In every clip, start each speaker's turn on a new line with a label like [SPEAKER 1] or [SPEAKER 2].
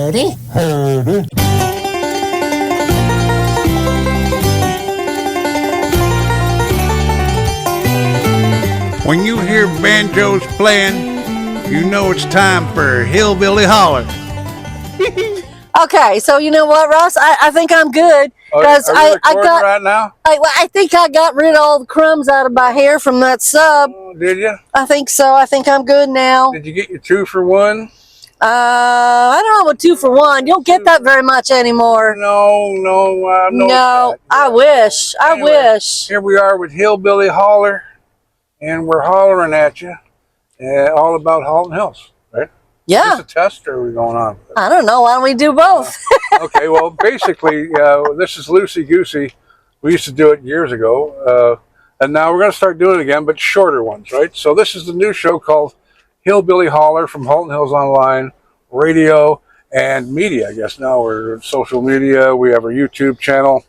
[SPEAKER 1] Howdy. Howdy.
[SPEAKER 2] When you hear banjos playing, you know it's time for Hillbilly Holler.
[SPEAKER 3] Okay, so you know what, Russ? I think I'm good because I got
[SPEAKER 2] right now.
[SPEAKER 3] I think I got rid of all the crumbs out of my hair from that sub.
[SPEAKER 2] Oh, did you?
[SPEAKER 3] I think so. I think I'm good now.
[SPEAKER 2] Did you get your 2 for 1?
[SPEAKER 3] I don't know what 2 for 1. You don't get that very much anymore.
[SPEAKER 2] No.
[SPEAKER 3] I wish.
[SPEAKER 2] Anyway,
[SPEAKER 3] I wish.
[SPEAKER 2] Here we are with Hillbilly Holler, and we're hollering at you all about Halton Hills, right?
[SPEAKER 3] Yeah.
[SPEAKER 2] Is this a test, or are we going on?
[SPEAKER 3] I don't know. Why don't we do both?
[SPEAKER 2] Okay, well, basically, this is Loosey Goosey. We used to do it years ago, and now we're going to start doing it again, but shorter ones, right? So this is the new show called Hillbilly Holler from Halton Hills Online, radio, and media. I guess now we're social media. We have our YouTube channel.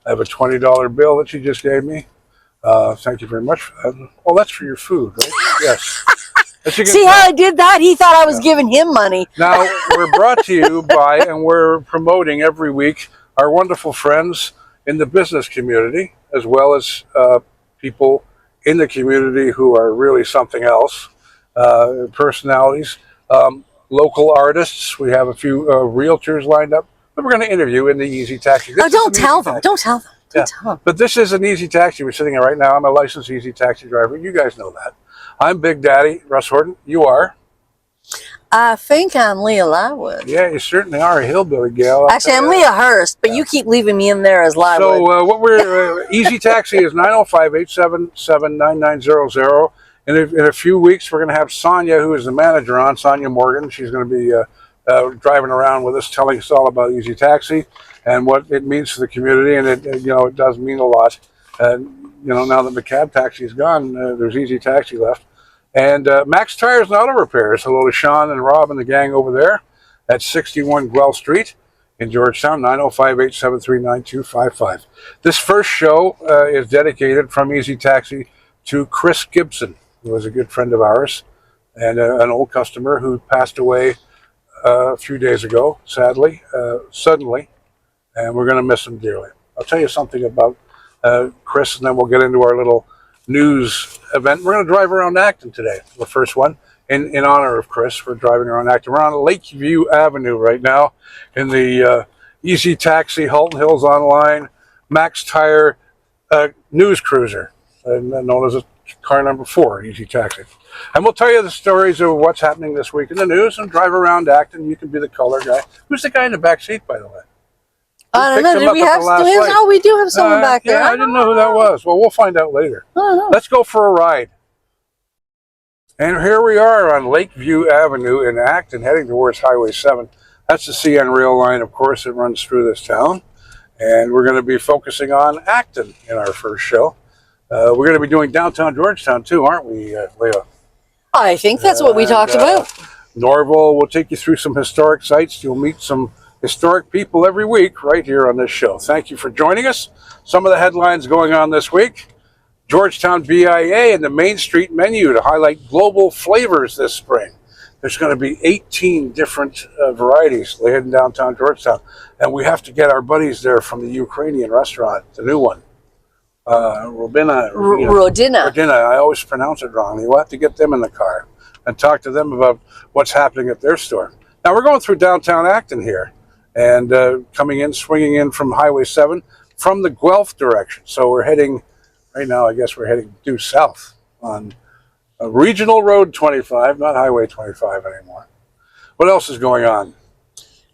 [SPEAKER 2] I have a $20 bill that you just gave me. Thank you very much for that. Oh, that's for your food, right? Yes.
[SPEAKER 3] See how I did that? He thought I was giving him money.
[SPEAKER 2] Now, we're brought to you by, and we're promoting every week, our wonderful friends in the business community, as well as people in the community who are really something else, personalities, local artists. We have a few realtors lined up that we're going to interview in the Easy Taxi.
[SPEAKER 3] Don't tell them. Don't tell them. Don't tell them.
[SPEAKER 2] But this is an Easy Taxi we're sitting in right now. I'm a licensed Easy Taxi driver. You guys know that. I'm Big Daddy, Russ Horton. You are?
[SPEAKER 3] I think I'm Leah Lywood.
[SPEAKER 2] Yeah, you certainly are a hillbilly gal.
[SPEAKER 3] Actually, I'm Leah Hurst, but you keep leaving me in there as Lywood.
[SPEAKER 2] So what we're Easy Taxi is 905-877-9900. In a few weeks, we're going to have Sonia, who is the manager on, Sonia Morgan. She's going to be driving around with us, telling us all about Easy Taxi and what it means to the community. And it does mean a lot. Now that the cab taxi is gone, there's Easy Taxi left. And Max Tires and Auto Repairs. Hello to Sean and Rob and the gang over there at 61 Guelph Street in Georgetown, 905-873-9255. This first show is dedicated from Easy Taxi to Chris Gibson, who was a good friend of ours and an old customer who passed away a few days ago, sadly, suddenly, and we're going to miss him dearly. I'll tell you something about Chris, and then we'll get into our little news event. We're going to drive around Acton today, the first one, in honor of Chris. We're driving around Acton. We're on Lakeview Avenue right now in the Easy Taxi, Halton Hills Online, Max Tire News Cruiser, known as a car number 4, Easy Taxi. And we'll tell you the stories of what's happening this week in the news and drive around Acton. You can be the color guy. Who's the guy in the back seat, by the way?
[SPEAKER 3] I don't know. We do have someone back there.
[SPEAKER 2] Yeah, I didn't know who that was. Well, we'll find out later. Let's go for a ride. And here we are on Lakeview Avenue in Acton, heading towards Highway 7. That's the CN rail line, of course, that runs through this town. And we're going to be focusing on Acton in our first show. We're going to be doing downtown Georgetown, too, aren't we, Leah?
[SPEAKER 3] I think that's what we talked about.
[SPEAKER 2] Norval will take you through some historic sites. You'll meet some historic people every week right here on this show. Thank you for joining us. Some of the headlines going on this week. Georgetown BIA and the Main Street menu to highlight global flavors this spring. There's going to be 18 different varieties laid in downtown Georgetown. And we have to get our buddies there from the Ukrainian restaurant, the new one. Rodina. I always pronounce it wrong. You'll have to get them in the car and talk to them about what's happening at their store. Now, we're going through downtown Acton here and swinging in from Highway 7 from the Guelph direction. So we're heading, right now, I guess we're heading due south on Regional Road 25, not Highway 25 anymore. What else is going on?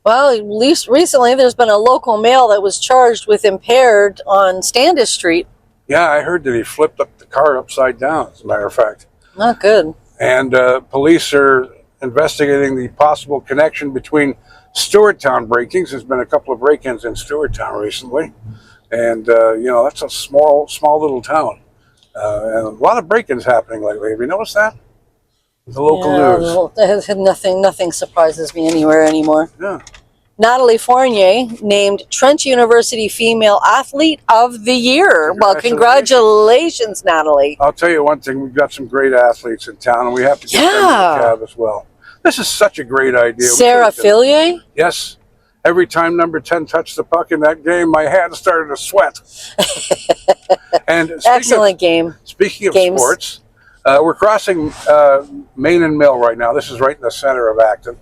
[SPEAKER 3] Well, at least recently there's been a local male that was charged with impaired on Standish Street.
[SPEAKER 2] Yeah, I heard that he flipped up the car upside down, as a matter of fact.
[SPEAKER 3] Not good.
[SPEAKER 2] And police are investigating the possible connection between Stewarttown break-ins. There's been a couple of break-ins in Stewarttown recently. And, that's a small little town. And a lot of break-ins happening lately. Have you noticed that? The local news.
[SPEAKER 3] Nothing surprises me anywhere anymore.
[SPEAKER 2] Yeah.
[SPEAKER 3] Natalie Fournier named Trent University Female Athlete of the Year. Well, congratulations, Natalie.
[SPEAKER 2] I'll tell you one thing. We've got some great athletes in town, and we have to get them in the cab as well. This is such a great idea.
[SPEAKER 3] Sarah Fillier?
[SPEAKER 2] Yes. Every time number 10 touched the puck in that game, my hand started to sweat. And
[SPEAKER 3] Excellent game.
[SPEAKER 2] Speaking of sports, we're crossing Main and Mill right now. This is right in the center of Acton.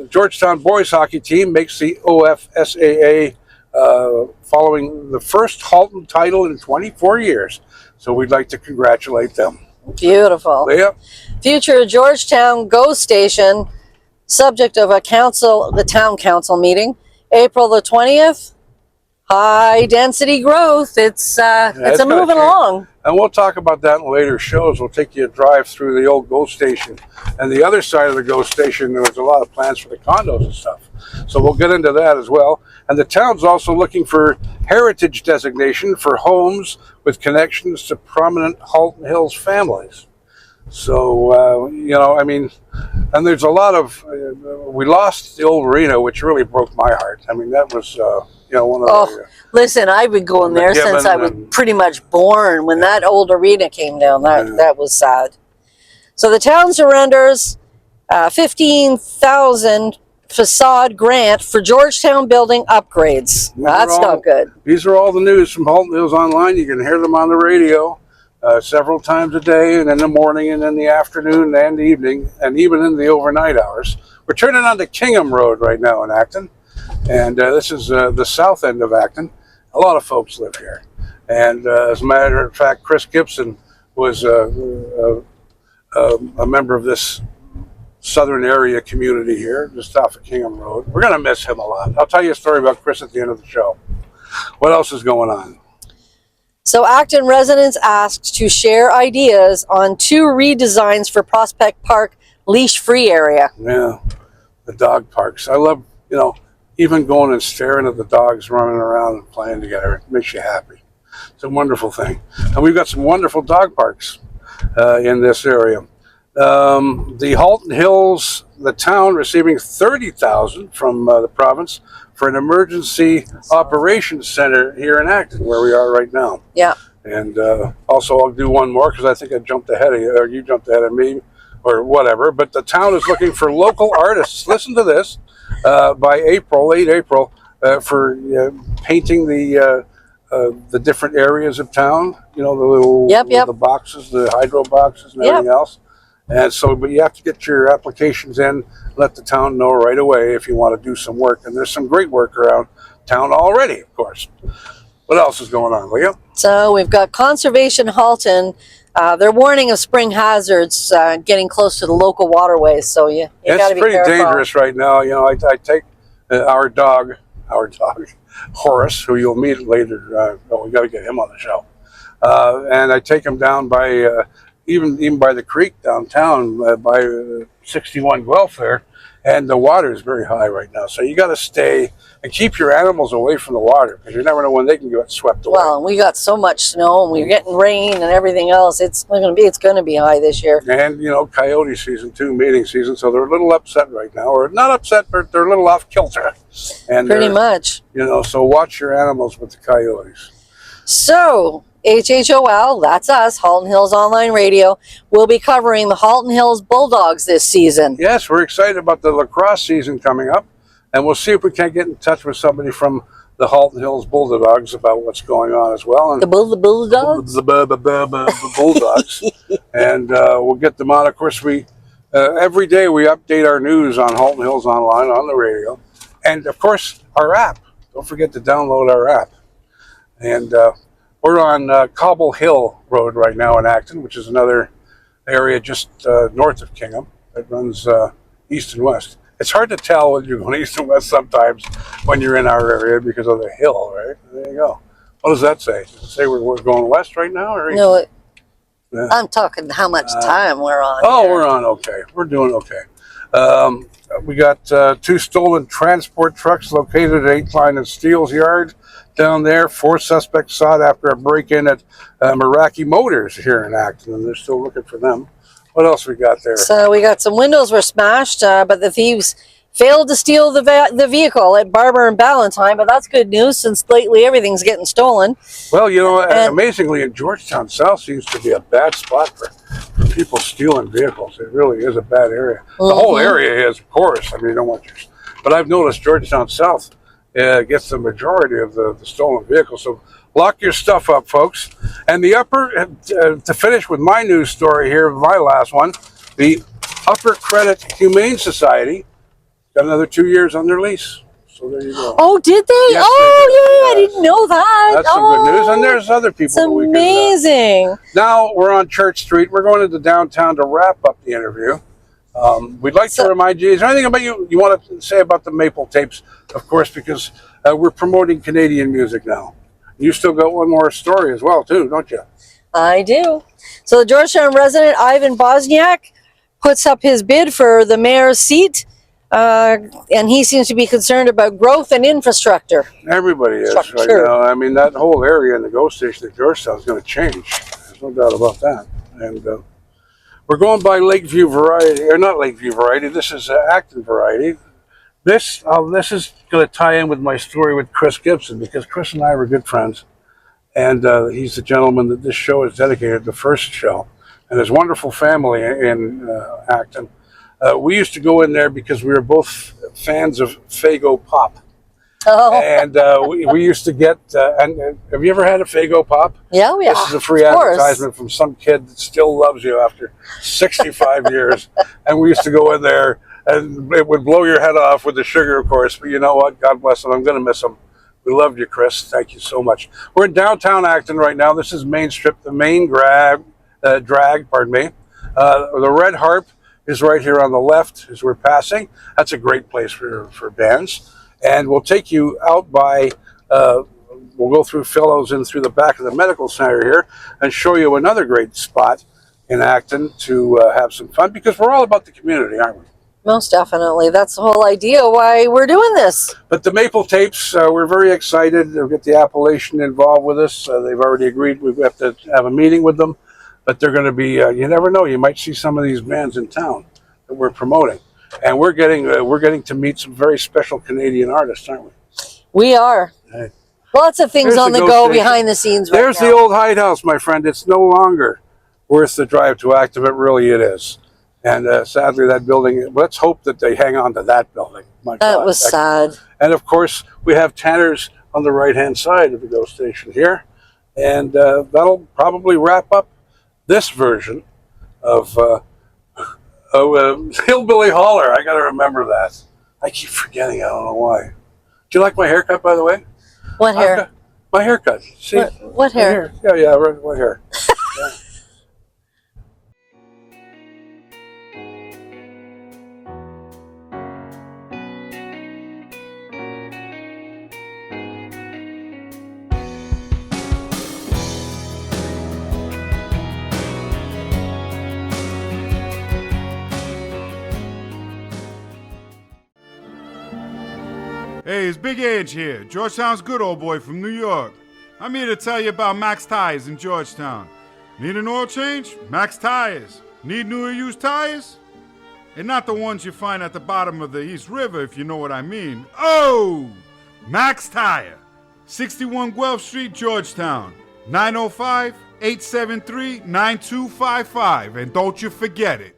[SPEAKER 2] Georgetown boys hockey team makes the OFSAA following the first Halton title in 24 years. So we'd like to congratulate them.
[SPEAKER 3] Beautiful.
[SPEAKER 2] Leah?
[SPEAKER 3] Future Georgetown GO Station, subject of the town council meeting, April the 20th. High density growth. It's moving along.
[SPEAKER 2] And we'll talk about that in later shows. We'll take you a drive through the old GO Station. And the other side of the GO Station, there was a lot of plans for the condos and stuff. So we'll get into that as well. And the town's also looking for heritage designation for homes with connections to prominent Halton Hills families. So, and there's a lot of, we lost the old arena, which really broke my heart. I mean, that was, one of the...
[SPEAKER 3] Listen, I've been going there since I was pretty much born. When that old arena came down, that was sad. So the town surrenders $15,000 facade grant for Georgetown building upgrades. That's not good.
[SPEAKER 2] These are all the news from Halton Hills Online. You can hear them on the radio several times a day, and in the morning and in the afternoon and the evening, and even in the overnight hours. We're turning onto Kingham Road right now in Acton, and this is the south end of Acton. A lot of folks live here, and as a matter of fact, Chris Gibson was a member of this southern area community here, just off of Kingham Road. We're going to miss him a lot. I'll tell you a story about Chris at the end of the show. What else is going on?
[SPEAKER 3] So Acton residents asked to share ideas on 2 redesigns for Prospect Park leash-free area.
[SPEAKER 2] Yeah, the dog parks. I love, even going and staring at the dogs running around and playing together. It makes you happy. It's a wonderful thing. And we've got some wonderful dog parks in this area. The Halton Hills, the town receiving $30,000 from the province for an emergency operations center here in Acton, where we are right now.
[SPEAKER 3] Yeah.
[SPEAKER 2] And also, I'll do one more because I think I jumped ahead of you, or you jumped ahead of me, or whatever. But the town is looking for local artists. Listen to this. By late April, for painting the different areas of town. The little the boxes, the hydro boxes, and everything else. And so, but you have to get your applications in, let the town know right away if you want to do some work. And there's some great work around town already, of course. What else is going on, Leah?
[SPEAKER 3] So we've got Conservation Halton. They're warning of spring hazards getting close to the local waterways. So you got to be careful.
[SPEAKER 2] It's pretty dangerous right now. I take our dog, Horace, who you'll meet later. We got to get him on the show. And I take him down by... even by the creek downtown, by 61 Guelph there, and the water is very high right now. So you got to stay and keep your animals away from the water, because you never know when they can get swept away.
[SPEAKER 3] Well, we got so much snow, and we're getting rain and everything else. It's going to be high this year.
[SPEAKER 2] And coyote season too, mating season. So they're a little upset right now, or not upset, but they're a little off kilter. And
[SPEAKER 3] pretty much.
[SPEAKER 2] So watch your animals with the coyotes.
[SPEAKER 3] So. HHOL, that's us, Halton Hills Online Radio, will be covering the Halton Hills Bulldogs this season.
[SPEAKER 2] Yes, we're excited about the lacrosse season coming up, and we'll see if we can't get in touch with somebody from the Halton Hills Bulldogs about what's going on as well. And
[SPEAKER 3] the Bulldogs?
[SPEAKER 2] The Bulldogs. And we'll get them on. Of course, every day we update our news on Halton Hills Online on the radio. And, of course, our app. Don't forget to download our app. And... we're on Cobble Hill Road right now in Acton, which is another area just north of Kingham. It runs east and west. It's hard to tell when you're going east and west sometimes when you're in our area because of the hill, right? There you go. What does that say? Does it say we're going west right now? Or
[SPEAKER 3] no, I'm talking how much time we're on.
[SPEAKER 2] Oh, here. We're on okay. We're doing okay. We got 2 stolen transport trucks located at 8th Line and Steele's Yard. Down there, 4 suspects sought after a break-in at Meraki Motors here in Acton, and they're still looking for them. What else we got there?
[SPEAKER 3] So we got some windows were smashed, but the thieves failed to steal the vehicle at Barber and Ballantyne, but that's good news since lately everything's getting stolen.
[SPEAKER 2] Well, amazingly, in Georgetown South seems to be a bad spot for people stealing vehicles. It really is a bad area. The whole area is, of course. I mean, you don't want your... But I've noticed Georgetown South gets the majority of the stolen vehicles. So lock your stuff up, folks. And the to finish with my news story here, my last one, the Upper Credit Humane Society got another 2 years on their lease. So there you go.
[SPEAKER 3] Oh, did they?
[SPEAKER 2] Yes,
[SPEAKER 3] oh,
[SPEAKER 2] they did.
[SPEAKER 3] yeah, I didn't know that.
[SPEAKER 2] That's some good news. And there's other people.
[SPEAKER 3] It's amazing.
[SPEAKER 2] Now we're on Church Street. We're going into downtown to wrap up the interview. We'd like to remind you, is there anything about you want to say about the Maple Tapes? Of course, because we're promoting Canadian music now. You still got one more story as well, too, don't you?
[SPEAKER 3] I do. So the Georgetown resident, Ivan Bosniak, puts up his bid for the mayor's seat. And he seems to be concerned about growth and infrastructure.
[SPEAKER 2] Everybody is right now. I mean, that whole area in the GO station at Georgetown is going to change. There's no doubt about that. And we're going by Lakeview Variety, or not Lakeview Variety. This is Acton Variety. This is going to tie in with my story with Chris Gibson, because Chris and I were good friends. And he's the gentleman that this show is dedicated, the first show. And his wonderful family in Acton. We used to go in there because we were both fans of Faygo Pop. Oh. And we used to get, and have you ever had a Faygo Pop?
[SPEAKER 3] Yeah, yeah.
[SPEAKER 2] This is a free advertisement from some kid that still loves you after 65 years. And we used to go in there, and it would blow your head off with the sugar, of course. But you know what? God bless him. I'm going to miss him. We loved you, Chris. Thank you so much. We're in downtown Acton right now. This is Main Strip, the main drag, pardon me. The Red Harp is right here on the left as we're passing. That's a great place for bands. And we'll take you out by, we'll go through Fellows and through the back of the medical center here and show you another great spot in Acton to have some fun, because we're all about the community, aren't we?
[SPEAKER 3] Most definitely. That's the whole idea why we're doing this. But
[SPEAKER 2] the Maple Tapes, we're very excited. We'll get the Appalachian involved with us. They've already agreed. We have to have a meeting with them. But they're going to be, you never know, you might see some of these bands in town that we're promoting. And we're getting to meet some very special Canadian artists, aren't we? We are. Hey. Lots of things on the go behind the scenes right now. There's the old Hidehouse, my friend. It's no longer worth the drive to Acton, but really it is. And sadly, that building, let's hope that they hang on to that building. That was sad. And of course, we have Tanner's on the right-hand side of the GO station here. And that'll probably wrap up this version of Hillbilly Holler. I got to remember that. I keep forgetting. I don't know why. Do you like my haircut, by the way? What hair? My haircut. See? What hair? Yeah, what hair? Yeah.
[SPEAKER 1] Hey, it's Big Edge here, Georgetown's good old boy from New York. I'm here to tell you about Max Tires in Georgetown. Need an oil change? Max Tires. Need new or used tires? And not the ones you find at the bottom of the East River, if you know what I mean. Oh! Max Tire. 61 Guelph Street, Georgetown. 905-873-9255. And don't you forget it.